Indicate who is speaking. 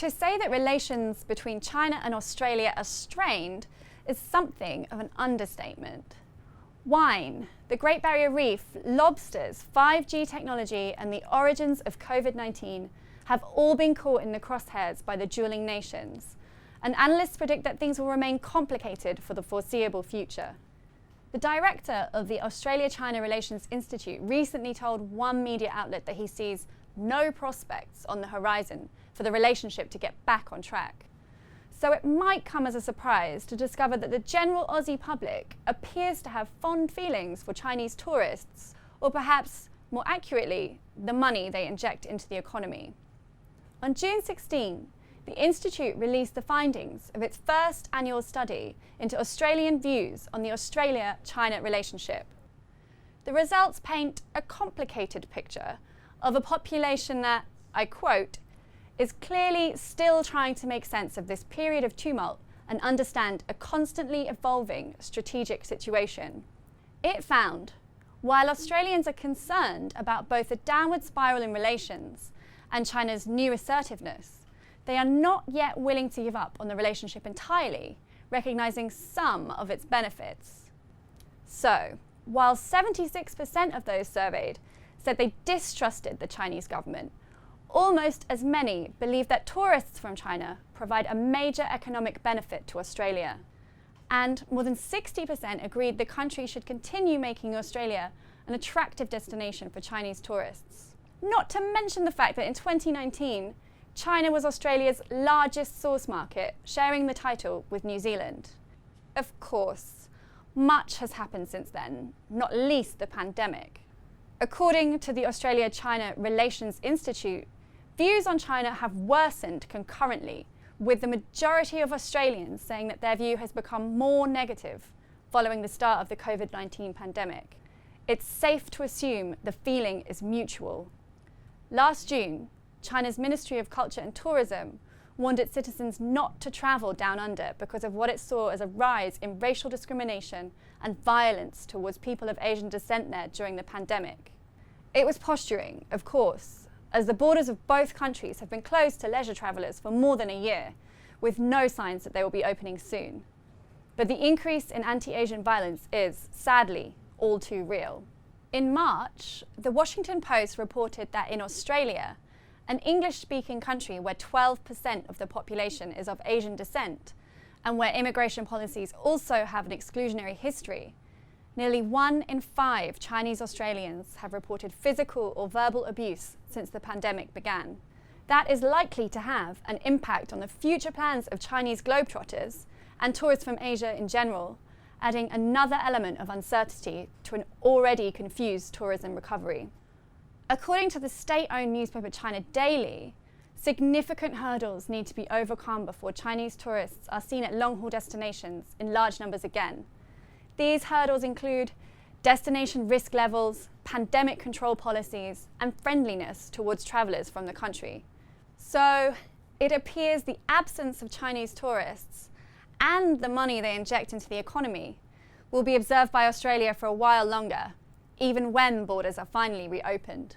Speaker 1: To say that relations between China and Australia are strained is something of an understatement. Wine, the Great Barrier Reef, lobsters, 5G technology, and the origins of COVID-19 have all been caught in the crosshairs by the dueling nations, and analysts predict that things will remain complicated for the foreseeable future. The director of the Australia-China Relations Institute recently told one media outlet that he sees no prospects on the horizon for the relationship to get back on track. So it might come as a surprise to discover that the general Aussie public appears to have fond feelings for Chinese tourists, or perhaps, more accurately, the money they inject into the economy. On June 16, the Institute released the findings of its first annual study into Australian views on the Australia-China relationship. The results paint a complicated picture of a population that, I quote, is clearly still trying to make sense of this period of tumult and understand a constantly evolving strategic situation. It found, while Australians are concerned about both the downward spiral in relations and China's new assertiveness, they are not yet willing to give up on the relationship entirely, recognising some of its benefits. So, while 76% of those surveyed said they distrusted the Chinese government, almost as many believe that tourists from China provide a major economic benefit to Australia. And more than 60% agreed the country should continue making Australia an attractive destination for Chinese tourists. Not to mention the fact that in 2019, China was Australia's largest source market, sharing the title with New Zealand. Of course, much has happened since then, not least the pandemic. According to the Australia-China Relations Institute, views on China have worsened concurrently, with the majority of Australians saying that their view has become more negative following the start of the COVID-19 pandemic. It's safe to assume the feeling is mutual. Last June, China's Ministry of Culture and Tourism warned its citizens not to travel down under because of what it saw as a rise in racial discrimination and violence towards people of Asian descent there during the pandemic. It was posturing, of course, as the borders of both countries have been closed to leisure travellers for more than a year, with no signs that they will be opening soon. But the increase in anti-Asian violence is, sadly, all too real. In March, the Washington Post reported that in Australia, an English-speaking country where 12% of the population is of Asian descent, and where immigration policies also have an exclusionary history, nearly 1 in 5 Chinese Australians have reported physical or verbal abuse since the pandemic began. That is likely to have an impact on the future plans of Chinese globetrotters and tourists from Asia in general, adding another element of uncertainty to an already confused tourism recovery. According to the state-owned newspaper China Daily, significant hurdles need to be overcome before Chinese tourists are seen at long-haul destinations in large numbers again. These hurdles include destination risk levels, pandemic control policies, and friendliness towards travellers from the country. So, it appears the absence of Chinese tourists and the money they inject into the economy will be observed by Australia for a while longer, even when borders are finally reopened.